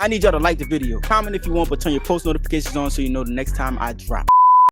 I need y'all to like the video. Comment if you want, but turn your post notifications on so you know the next time I drop.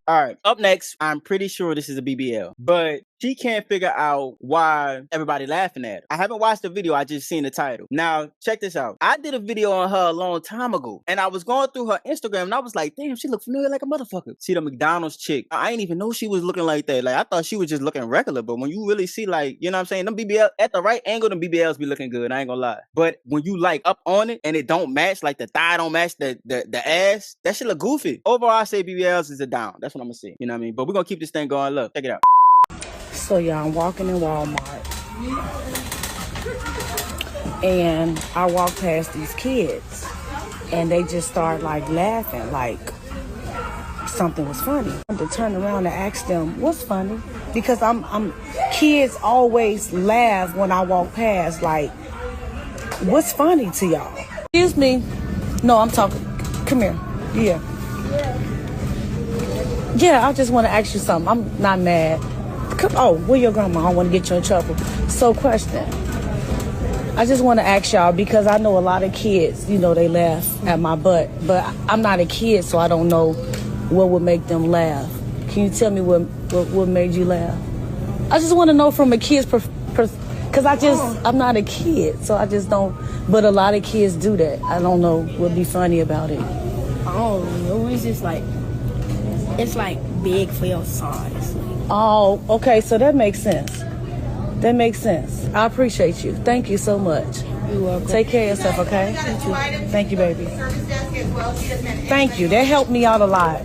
Alright, up next, I'm pretty sure this is a BBL, but she can't figure out why everybody laughing at her. I haven't watched the video, I just seen the title. Now, check this out. I did a video on her a long time ago, and I was going through her Instagram, and I was like, damn, she look familiar like a motherfucker. See the McDonald's chick. I ain't even know she was looking like that. Like, I thought she was just looking regular, but when you really see, like, you know what I'm saying, them BBL, at the right angle, them BBLs be looking good, I ain't gonna lie. But when you, like, up on it, and it don't match, like, the thigh don't match the ass, that shit look goofy. Overall, I say BBLs is a down. That's what I'm gonna say. You know what I mean? But we're gonna keep this thing going. Look, check it out. So y'all, I'm walking in Walmart, and I walk past these kids, and they just start like laughing, like something was funny. I had to turn around and ask them, what's funny? Because kids always laugh when I walk past, like, what's funny to y'all? Excuse me. No, I'm talking. Come here. Yeah, I just want to ask you something. I'm not mad. Oh, where your grandma? I don't want to get you in trouble. So, question. I just want to ask y'all, because I know a lot of kids, you know, they laugh at my butt, but I'm not a kid, so I don't know what would make them laugh. Can you tell me what made you laugh? I just want to know from a kid's because I'm not a kid, so I just don't, but a lot of kids do that. I don't know what would be funny about it. I don't know, it's just like, it's like big for your size. Oh, okay, so that makes sense. That makes sense. I appreciate you. Thank you so much. You're welcome. Take care of yourself, okay? Thank you, baby. Thank you. That helped me out a lot.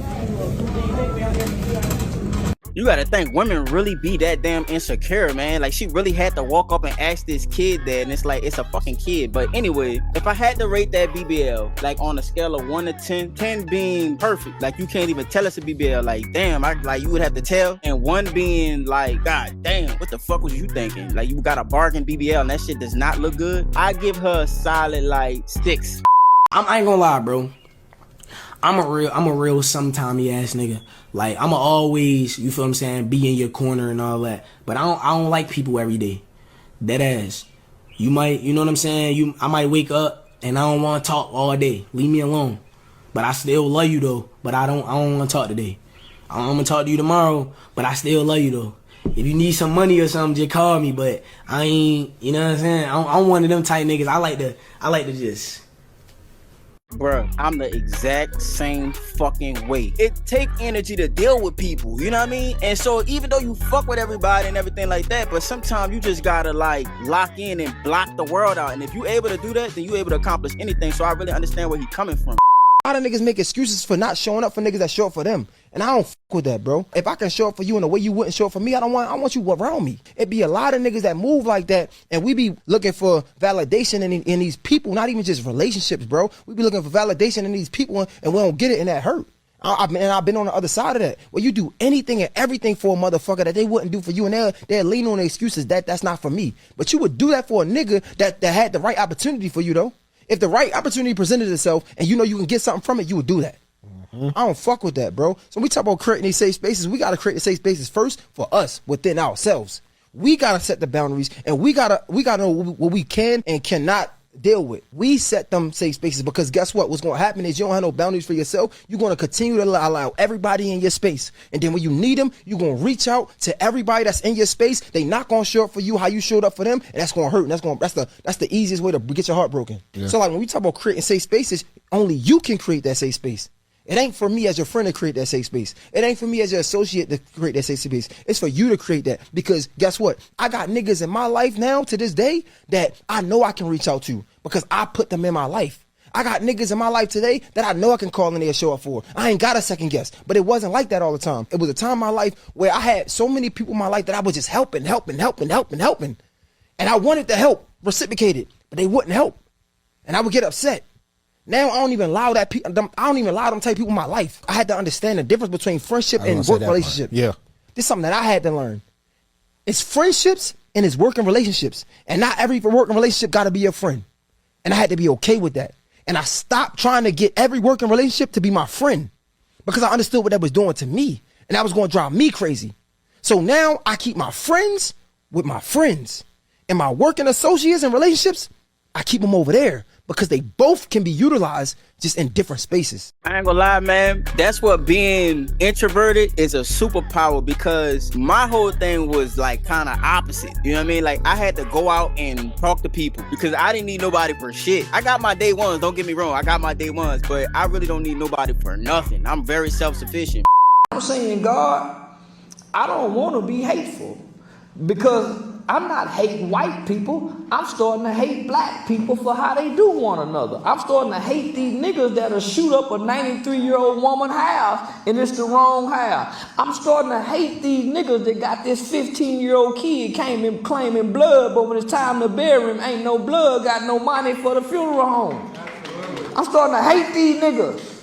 You gotta think women really be that damn insecure, man. Like, she really had to walk up and ask this kid that, and it's like, it's a fucking kid. But anyway, if I had to rate that BBL, like on a scale of 1 to 10, 10 being perfect, like you can't even tell us a BBL, like damn, like you would have to tell, and 1 being like, god damn, what the fuck was you thinking? Like, you got a bargain BBL and that shit does not look good. I give her a solid like 6. I ain't gonna lie, bro. I'm a real sometimey ass nigga. Like, I'ma always, you feel what I'm saying, be in your corner and all that. But I don't like people every day. Dead ass. You might, you know what I'm saying? I might wake up and I don't want to talk all day. Leave me alone. But I still love you though. But I don't want to talk today. I'm gonna talk to you tomorrow, but I still love you though. If you need some money or something, just call me. But I ain't, you know what I'm saying? I'm one of them type niggas. I like to just. Bruh, I'm the exact same fucking way. It take energy to deal with people, you know what I mean? And so even though you fuck with everybody and everything like that, but sometimes you just gotta like lock in and block the world out. And if you able to do that, then you able to accomplish anything. So I really understand where he coming from. A lot of niggas make excuses for not showing up for niggas that show up for them. And I don't fuck with that, bro. If I can show up for you in a way you wouldn't show up for me, I want you around me. It be a lot of niggas that move like that, and we be looking for validation in these people, not even just relationships, bro. We be looking for validation in these people, and we don't get it, and that hurt. I've been on the other side of that, where you do anything and everything for a motherfucker that they wouldn't do for you, and they're leaning on the excuses that's not for me. But you would do that for a nigga that had the right opportunity for you, though. If the right opportunity presented itself and you know you can get something from it, you would do that. I don't fuck with that, bro. So when we talk about creating these safe spaces, we got to create the safe spaces first for us within ourselves. We got to set the boundaries, and we got to know what we can and cannot deal with. We set them safe spaces, because guess what? What's going to happen is you don't have no boundaries for yourself. You're going to continue to allow everybody in your space. And then when you need them, you're going to reach out to everybody that's in your space. They not going to show up for you how you showed up for them. And that's going to hurt. And that's the easiest way to get your heart broken. Yeah. So like when we talk about creating safe spaces, only you can create that safe space. It ain't for me as your friend to create that safe space. It ain't for me as your associate to create that safe space. It's for you to create that. Because guess what? I got niggas in my life now to this day that I know I can reach out to because I put them in my life. I got niggas in my life today that I know I can call and they'll show up for. I ain't got a second guess. But it wasn't like that all the time. It was a time in my life where I had so many people in my life that I was just helping. And I wanted to help reciprocated, but they wouldn't help. And I would get upset. Now I don't even allow them type of people in my life. I had to understand the difference between friendship and work relationship. Yeah. This is something that I had to learn. It's friendships and it's working relationships. And not every working relationship got to be your friend. And I had to be okay with that. And I stopped trying to get every working relationship to be my friend, because I understood what that was doing to me. And that was going to drive me crazy. So now I keep my friends with my friends. And my working associates and relationships, I keep them over there. because they both can be utilized just in different spaces. I ain't gonna lie, man. That's what being introverted is a superpower, because my whole thing was like kind of opposite. You know what I mean? Like, I had to go out and talk to people because I didn't need nobody for shit. I got my day ones, don't get me wrong. I got my day ones, but I really don't need nobody for nothing. I'm very self-sufficient. I'm saying, God, I don't want to be hateful, because I'm not hating white people. I'm starting to hate black people for how they do one another. I'm starting to hate these niggas that'll shoot up a 93-year-old woman's house and it's the wrong house. I'm starting to hate these niggas that got this 15-year-old kid came in claiming blood, but when it's time to bury him, ain't no blood, got no money for the funeral home. I'm starting to hate these niggas.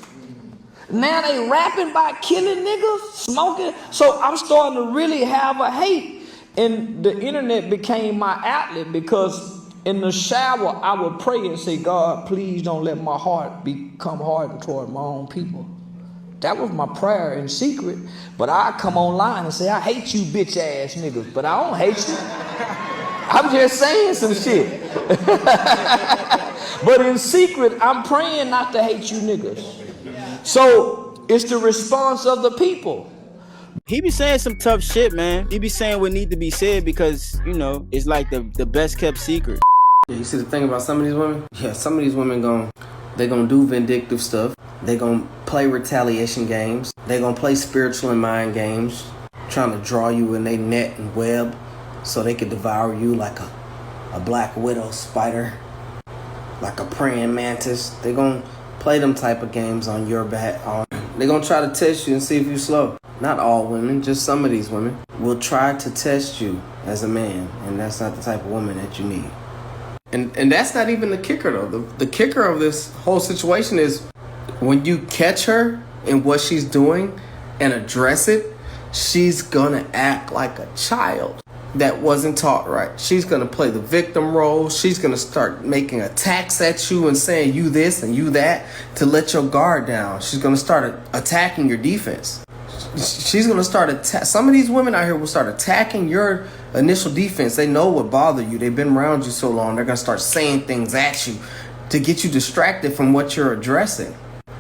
Now they rapping about killing niggas, smoking. So I'm starting to really have a hate. And the internet became my outlet, because in the shower I would pray and say, God, please don't let my heart become hardened toward my own people. That was my prayer in secret. But I come online and say, I hate you bitch ass niggas. But I don't hate you. I'm just saying some shit. But in secret, I'm praying not to hate you niggas. So it's the response of the people. He be saying some tough shit, man. He be saying what need to be said because, you know, it's like the best kept secret. Yeah, you see the thing about some of these women? Yeah, some of these women they gonna do vindictive stuff. They gonna play retaliation games. They gonna play spiritual and mind games, trying to draw you in their net and web so they could devour you like a black widow spider, like a praying mantis. They gonna play them type of games on your behalf. They gonna try to test you and see if you slow. Not all women, just some of these women will try to test you as a man, and that's not the type of woman that you need. And that's not even the kicker, though. The kicker of this whole situation is when you catch her in what she's doing and address it, she's gonna act like a child that wasn't taught right. She's gonna play the victim role. She's gonna start making attacks at you and saying you this and you that to let your guard down. She's gonna start attacking your defense. She's gonna start some of these women out here will start attacking your initial defense. They know what bothered you. They've been around you so long. They're gonna start saying things at you to get you distracted from what you're addressing.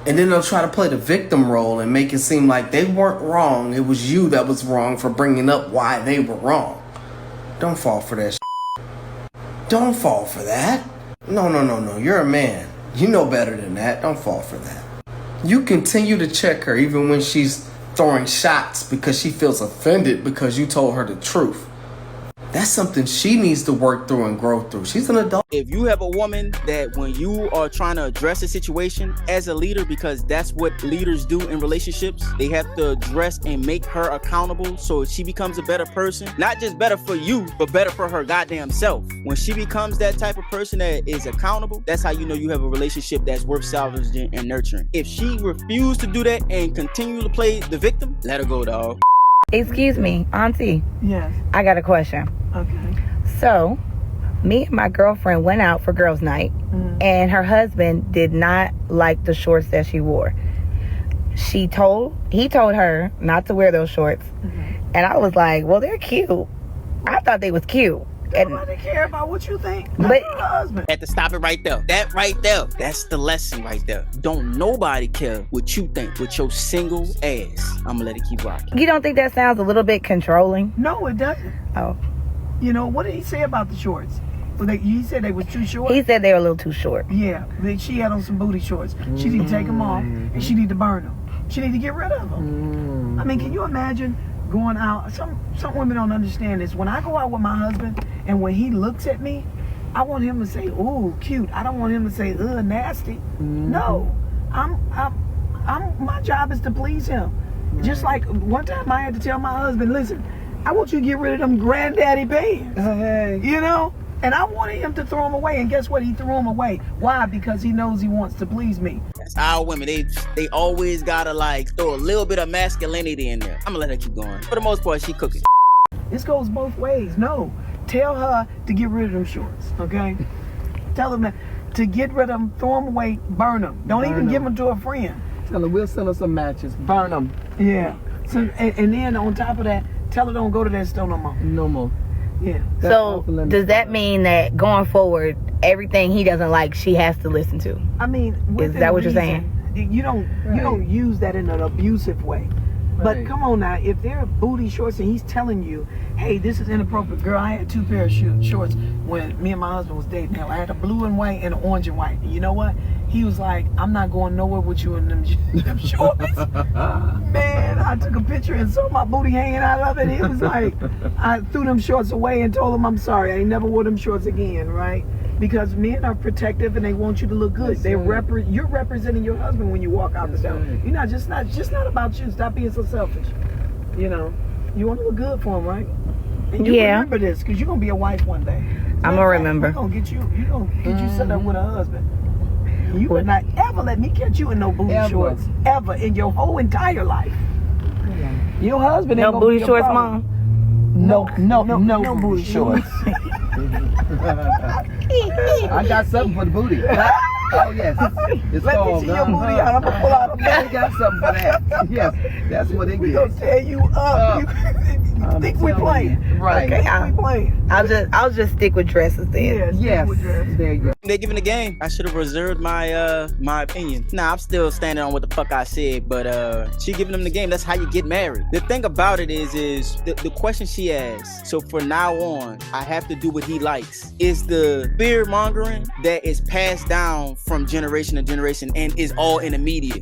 And then they'll try to play the victim role and make it seem like they weren't wrong. It was you that was wrong for bringing up why they were wrong. Don't fall for that shit. Don't fall for that. No. You're a man. You know better than that. Don't fall for that. You continue to check her even when she's throwing shots because she feels offended because you told her the truth. That's something she needs to work through and grow through. She's an adult. If you have a woman that when you are trying to address a situation as a leader, because that's what leaders do in relationships, they have to address and make her accountable so she becomes a better person. Not just better for you, but better for her goddamn self. When she becomes that type of person that is accountable, that's how you know you have a relationship that's worth salvaging and nurturing. If she refused to do that and continue to play the victim, let her go, dog. Excuse me, Auntie. Yes. I got a question. Okay. So, me and my girlfriend went out for girls' night, and her husband did not like the shorts that she wore. He told her not to wear those shorts, and I was like, well, they're cute. I thought they was cute. Nobody care about what you think. But your husband. Had to stop it right there. That right there. That's the lesson right there. Don't nobody care what you think with your single ass. I'm gonna let it keep rocking. You don't think that sounds a little bit controlling? No, it doesn't. Oh. You know, what did he say about the shorts? He said they was too short? He said they were a little too short. Yeah. She had on some booty shorts. She need to take them off, and she need to burn them. She need to get rid of them. I mean, can you imagine going out? Some women don't understand this. When I go out with my husband, and when he looks at me, I want him to say, "Ooh, cute." I don't want him to say, "Ugh, nasty." No, my job is to please him. Just like one time I had to tell my husband, "Listen, I want you to get rid of them granddaddy pants." You know. And I wanted him to throw them away, and guess what? He threw them away. Why? Because he knows he wants to please me. That's our women. They always gotta like throw a little bit of masculinity in there. I'm gonna let her keep going. For the most part, she cooking. This goes both ways. No, tell her to get rid of them shorts, okay? Tell them to get rid of them, throw them away, burn them. Don't even give them to a friend. Tell her we'll send her some matches, burn them. Yeah. So and then on top of that, tell her don't go to that store no more. No more. Yeah. So does that mean that going forward, everything he doesn't like, she has to listen to. I mean, is that what you're saying? You don't use that in an abusive way. But come on now, if they're booty shorts and he's telling you, hey, this is inappropriate. Girl, I had 2 pair of shorts when me and my husband was dating. I had a blue and white and an orange and white. And you know what? He was like, I'm not going nowhere with you in them shorts. Man, I took a picture and saw my booty hanging out of it. He was like, I threw them shorts away and told him I'm sorry. I ain't never wore them shorts again, right? Because men are protective and they want you to look good. You're representing your husband when you walk out the cell. You're not just not about you. Stop being so selfish. You know, you want to look good for him, right? And you remember this because you're gonna be a wife one day. I'm gonna remember. We're gonna get you set up with a husband. You would not ever let me catch you in no booty shorts ever in your whole entire life. Your husband ain't no gonna booty be shorts, problem. Mom. No booty shorts. I got something for the booty. Oh yes, it's Let called. me see your booty out. I'm gonna pull out a I got something for that. Yes, that's what it We is. gonna tear you up. You think we playing? Right. Okay, we playing. I'll just stick with dresses then. Yes, there you go. They giving the game. I should have reserved my my opinion. Nah, I'm still standing on what the fuck I said, but she giving them the game. That's how you get married. The thing about it is the question she asked. So for now on, I have to do what he likes. Is the fear mongering that is passed down from generation to generation and is all in the media.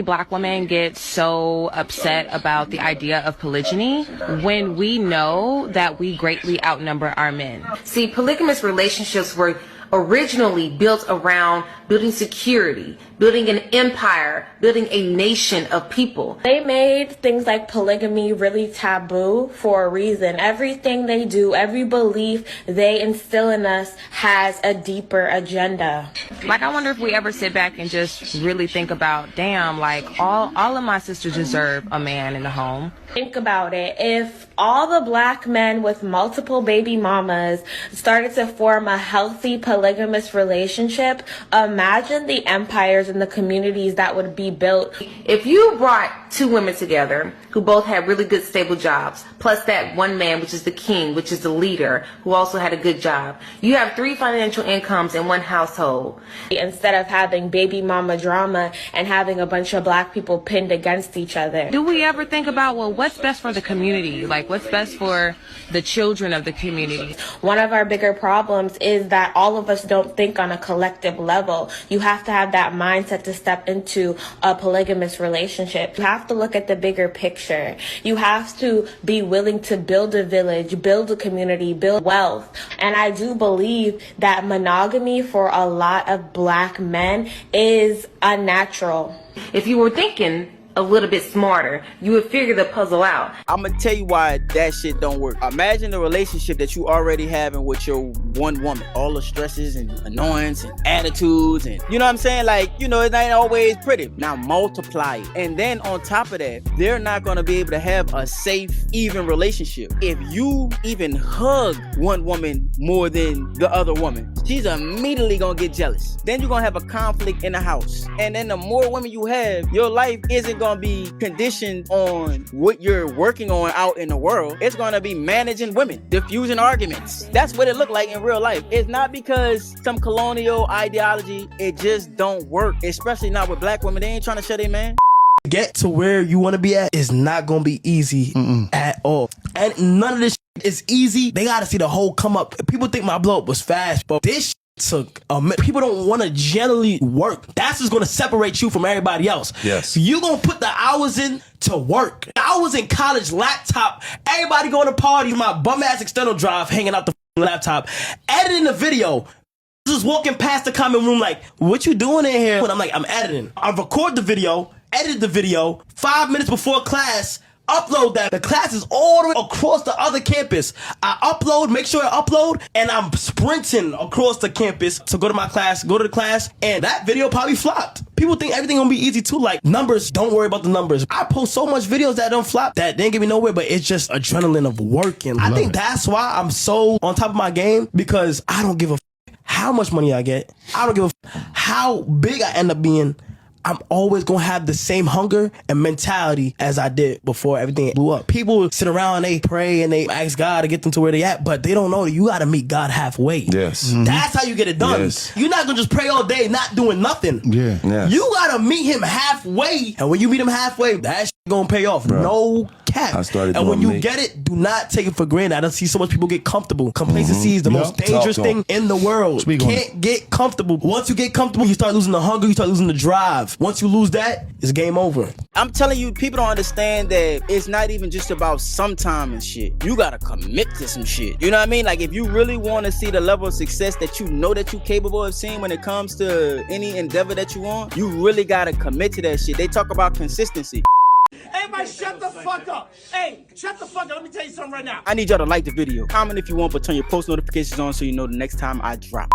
Black women get so upset about the idea of polygyny when we know that we greatly outnumber our men. See, polygamous relationships were originally built around building security, building an empire, building a nation of people. They made things like polygamy really taboo for a reason. Everything they do, every belief they instill in us has a deeper agenda. Like, I wonder if we ever sit back and just really think about, damn, like all of my sisters deserve a man in the home. Think about it. If all the black men with multiple baby mamas started to form a healthy polygamous relationship, imagine the empires and the communities that would be built. If you brought 2 women together who both had really good stable jobs, plus that one man, which is the king, which is the leader, who also had a good job, you have 3 financial incomes in one household. Instead of having baby mama drama and having a bunch of black people pinned against each other. Do we ever think about, well, what's best for the community? Like, what's best for the children of the community? One of our bigger problems is that all of us don't think on a collective level. You have to have that mindset to step into a polygamous relationship. You have to look at the bigger picture. You have to be willing to build a village, build a community, build wealth. And I do believe that monogamy for a lot of black men is unnatural. If you were thinking a little bit smarter, you would figure the puzzle out. I'm gonna tell you why that shit don't work. Imagine the relationship that you already having with your one woman. All the stresses and annoyance and attitudes and, you know what I'm saying? Like, you know, it ain't always pretty. Now multiply it. And then on top of that, they're not gonna be able to have a safe, even relationship. If you even hug one woman more than the other woman, she's immediately gonna get jealous. Then you're gonna have a conflict in the house. And then the more women you have, your life isn't gonna be conditioned on what you're working on out in the world. It's gonna be managing women, diffusing arguments. That's what it looked like in real life. It's not because some colonial ideology. It just don't work, especially not with black women. They ain't trying to shut their man. Get to where you want to be at is not gonna be easy at all, and none of this is easy. They gotta see the whole come up. People think my blow up was fast, but this took a minute. People don't want to generally work. That's what's gonna separate you from everybody else. Yes. So you gonna put the hours in to work. I was in college, laptop, everybody going to parties, my bum ass external drive hanging out the laptop, editing the video. Just walking past the common room like, what you doing in here? And I'm like, I'm editing. I record the video, edit the video, 5 minutes before class, upload that. The class is all the way across the other campus. I upload, make sure I upload, and I'm sprinting across the campus to go to my class, go to the class, and that video probably flopped. People think everything gonna be easy too, like numbers, don't worry about the numbers. I post so much videos that don't flop that they ain't get me nowhere, but it's just adrenaline of working. I think that's why I'm so on top of my game, because I don't give a how much money I get. I don't give a how big I end up being. I'm always gonna have the same hunger and mentality as I did before everything blew up. People sit around and they pray and they ask God to get them to where they at, but they don't know that you gotta meet God halfway. Yes. That's how you get it done. Yes. You're not gonna just pray all day not doing nothing. Yeah. Yes. You gotta meet him halfway, and when you meet him halfway, that shit gonna pay off. Bro, no cap. I started and when doing you me. get it, do not take it for granted. I don't see so much people get comfortable. Complacency is the most dangerous thing in the world. Speak You on can't get comfortable. Once you get comfortable, you start losing the hunger, you start losing the drive. Once you lose that, it's game over. I'm telling you, people don't understand that it's not even just about sometime and shit. You gotta commit to some shit. You know what I mean? Like, if you really want to see the level of success that you know that you're capable of seeing when it comes to any endeavor that you want, you really gotta commit to that shit. They talk about consistency. Everybody shut the fuck up. Hey, shut the fuck up. Let me tell you something right now. I need y'all to like the video. Comment if you want, but turn your post notifications on so you know the next time I drop.